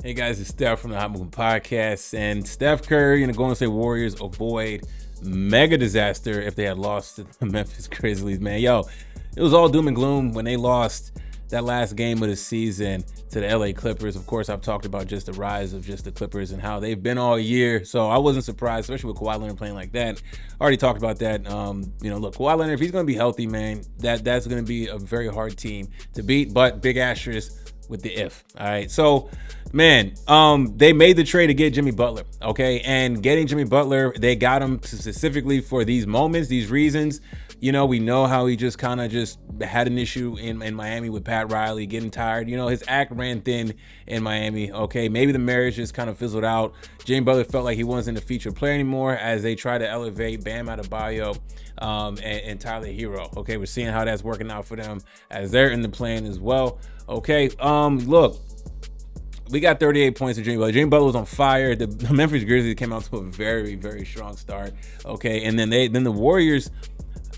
Hey guys, it's Steph from the Hot Moving Podcast, and Steph Curry and the Golden State Warriors avoid mega disaster if they had lost to the Memphis Grizzlies. Man, it was all doom and gloom when they lost that last game of the season to the LA Clippers. Of course, I've talked about just the rise of just the Clippers and how they've been all year, so I wasn't surprised, especially with Kawhi Leonard playing like that. I already talked about that. Look, Kawhi Leonard, if he's going to be healthy, man, that's going to be a very hard team to beat, but big asterisk with the if. All right. So, man, they made the trade to get Jimmy Butler. Okay. And getting Jimmy Butler, they got him specifically for these moments, these reasons. You know, we know how he just kind of just had an issue in Miami with Pat Riley, getting tired. You know, his act ran thin in Miami. Okay. Maybe the marriage just kind of fizzled out. Jimmy Butler felt like he wasn't a featured player anymore as they try to elevate Bam Adebayo and Tyler Hero. Okay. We're seeing how that's working out for them as they're in the plan as well. Okay, look, we got 38 points in Jimmy Butler. Jimmy Butler was on fire. The Memphis Grizzlies came out to a very, very strong start. Okay, and then the Warriors.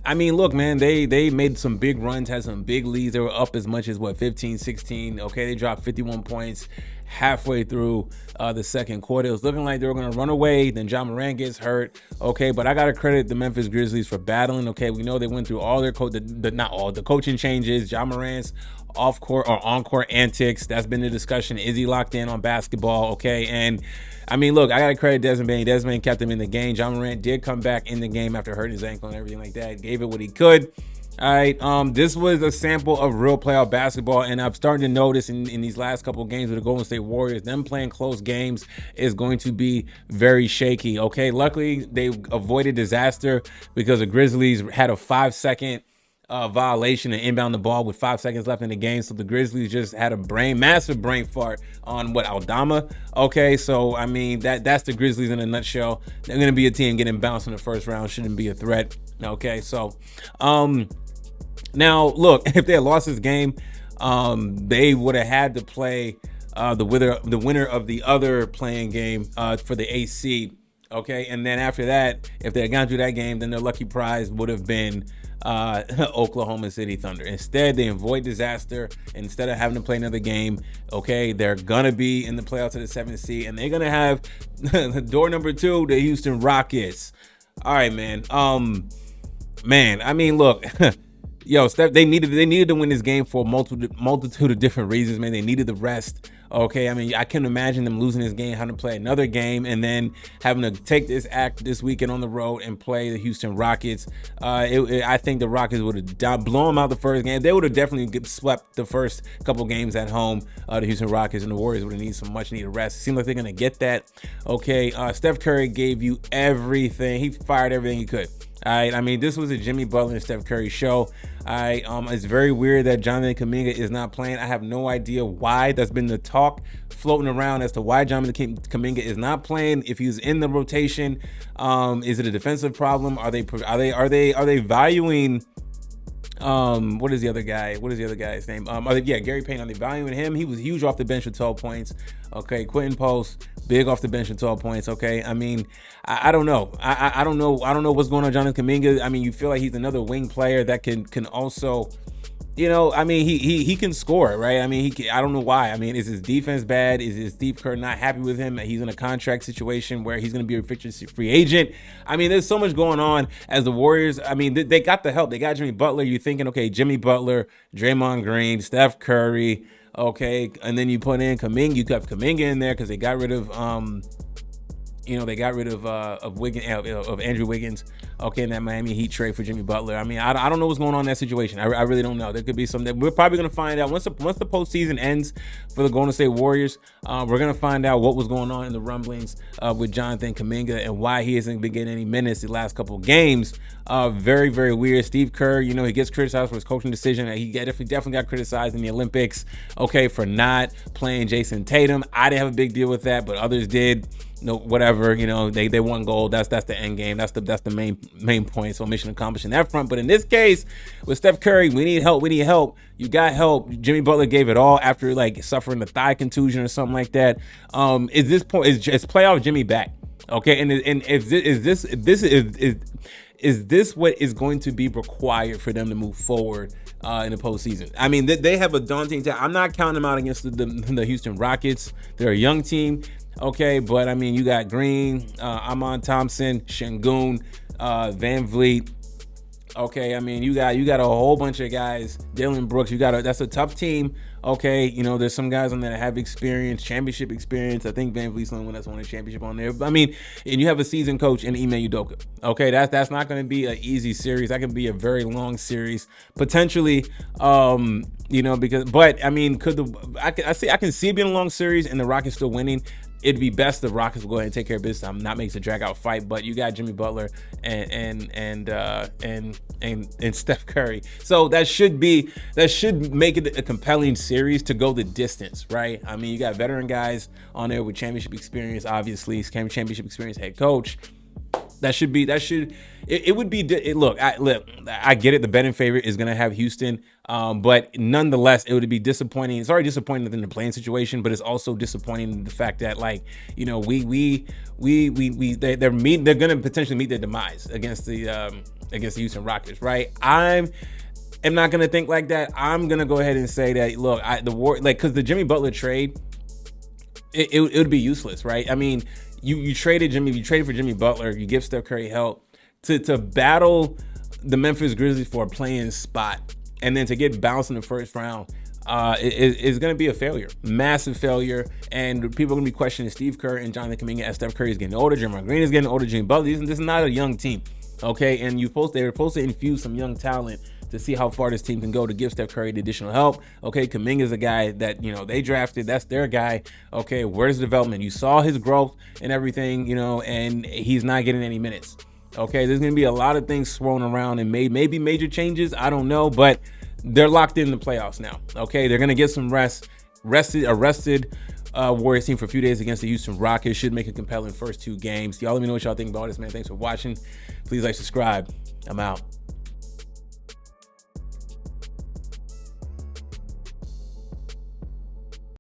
I mean, look, man, they made some big runs, had some big leads. They were up as much as 15, 16. Okay, they dropped 51 points halfway through the second quarter. It was looking like they were going to run away. Then Ja Morant gets hurt. Okay, but I got to credit the Memphis Grizzlies for battling. Okay, we know they went through all their the coaching changes. Ja Morant's off-court or on-court antics. That's been the discussion. Is he locked in on basketball? Okay, and I mean, look, I got to credit Desmond Bane. Desmond Bane kept him in the game. Ja Morant did come back in the game after hurting his ankle and everything like that. Gave it what he could. All right, this was a sample of real playoff basketball, and I'm starting to notice in these last couple of games with the Golden State Warriors, them playing close games is going to be very shaky. Okay, luckily they avoided disaster because the Grizzlies had a 5-second violation and inbound the ball with 5 seconds left in the game. So the Grizzlies just had a massive brain fart on Aldama. Okay, so I mean that's the Grizzlies in a nutshell. They're gonna be a team getting bounced in the first round. Shouldn't be a threat. Okay, so now look, if they had lost this game, they would have had to play the winner of the other playing game for the AC. Okay, and then after that, if they had gone through that game, then their lucky prize would have been Oklahoma City Thunder. Instead, they avoid disaster. Instead of having to play another game, okay, they're gonna be in the playoffs of the 7th seed, and they're gonna have door number 2, the Houston Rockets. All right, man. I mean, look. Steph, they needed to win this game for a multitude of different reasons, man. They needed the rest. Okay, I mean, I couldn't imagine them losing this game, having to play another game, and then having to take this act this weekend on the road and play the Houston Rockets. I think the Rockets would have blown them out the first game. They would have definitely swept the first couple games at home. The Houston Rockets and the Warriors would have needed some much needed rest. It seems like they're gonna get that. Okay, Steph Curry gave you everything. He fired everything he could. All right, I mean, this was a Jimmy Butler and Steph Curry show. It's very weird that Jonathan Kuminga is not playing. I have no idea why. That's been the talk floating around as to why Jonathan Kuminga is not playing. If he's in the rotation, is it a defensive problem? Are they valuing? What is the other guy? What is the other guy's name? Gary Payton. Are they valuing him? He was huge off the bench with 12 points. Okay, Quentin Post, big off the bench with 12 points. Okay, I mean, I don't know. I don't know. I don't know what's going on, Jonathan Kuminga. I mean, you feel like he's another wing player that can also, I mean, he can score, right? I mean, I don't know why. I mean, is his defense bad? Is Steve Kerr not happy with him? He's in a contract situation where he's going to be a restricted free agent. I mean, there's so much going on as the Warriors. I mean, they got the help. They got Jimmy Butler. You're thinking, okay, Jimmy Butler, Draymond Green, Steph Curry, okay, and then you put in Kuminga. You got Kuminga in there because they got rid of of Andrew Wiggins, okay, in that Miami Heat trade for Jimmy Butler. I mean, I don't know what's going on in that situation. I really don't know. There could be something. We're probably going to find out once the postseason ends for the Golden State Warriors. We're going to find out what was going on in the rumblings with Jonathan Kuminga and why he hasn't been getting any minutes the last couple of games. Very, very weird. Steve Kerr, he gets criticized for his coaching decision. He definitely got criticized in the Olympics, okay, for not playing Jason Tatum. I didn't have a big deal with that, but others did. No, whatever, they won gold. That's the end game. That's the main point. So mission accomplished in that front. But in this case, with Steph Curry, we need help. You got help. Jimmy Butler gave it all after suffering a thigh contusion or something like that. Is playoff Jimmy back? Okay, and if this is is this what is going to be required for them to move forward in the postseason? I mean, they have a daunting task. I'm not counting them out against the Houston Rockets. They're a young team, okay, but I mean, you got Green, Amon Thompson, Şengün, Van Vliet. Okay, I mean, you got a whole bunch of guys. Dylan Brooks, that's a tough team. Okay, you know, there's some guys on there that have experience, championship experience. I think Van Vliet's the only one that's won a championship on there. But I mean, and you have a seasoned coach in Ime Udoka. Okay, that's not going to be an easy series. That can be a very long series, potentially. You know, but I mean, I can see it being a long series and the Rockets still winning. It'd be best the Rockets will go ahead and take care of business. I'm not making it a drag out fight, but you got Jimmy Butler and Steph Curry. So that should make it a compelling series to go the distance, right? I mean, you got veteran guys on there with championship experience, obviously, championship experience head coach. It would be. Look, I get it. The betting favorite is going to have Houston, but nonetheless, it would be disappointing. It's already disappointing in the playing situation, but it's also disappointing in the fact that, like, you know, they're going to potentially meet their demise against the Houston Rockets, right? I'm not going to think like that. I'm going to go ahead and say that, look, because the Jimmy Butler trade, it would be useless, right? I mean, you traded for Jimmy Butler, you give Steph Curry help to battle the Memphis Grizzlies for a playing spot, and then to get bounced in the first round is going to be a failure, massive failure, and people are going to be questioning Steve Kerr and Jonathan Kuminga as Steph Curry is getting older, Draymond Green is getting older, Jimmy Butler. This is not a young team, okay? And they were supposed to infuse some young talent to see how far this team can go to give Steph Curry the additional help. Okay, Kuminga is a guy that, you know, they drafted. That's their guy. Okay, where's the development? You saw his growth and everything, you know, and he's not getting any minutes. Okay, there's going to be a lot of things swirling around and maybe major changes. I don't know, but they're locked in the playoffs now. Okay, they're going to get some arrested Warriors team for a few days against the Houston Rockets. Should make a compelling first two games. Y'all let me know what y'all think about this, man. Thanks for watching. Please like, subscribe. I'm out.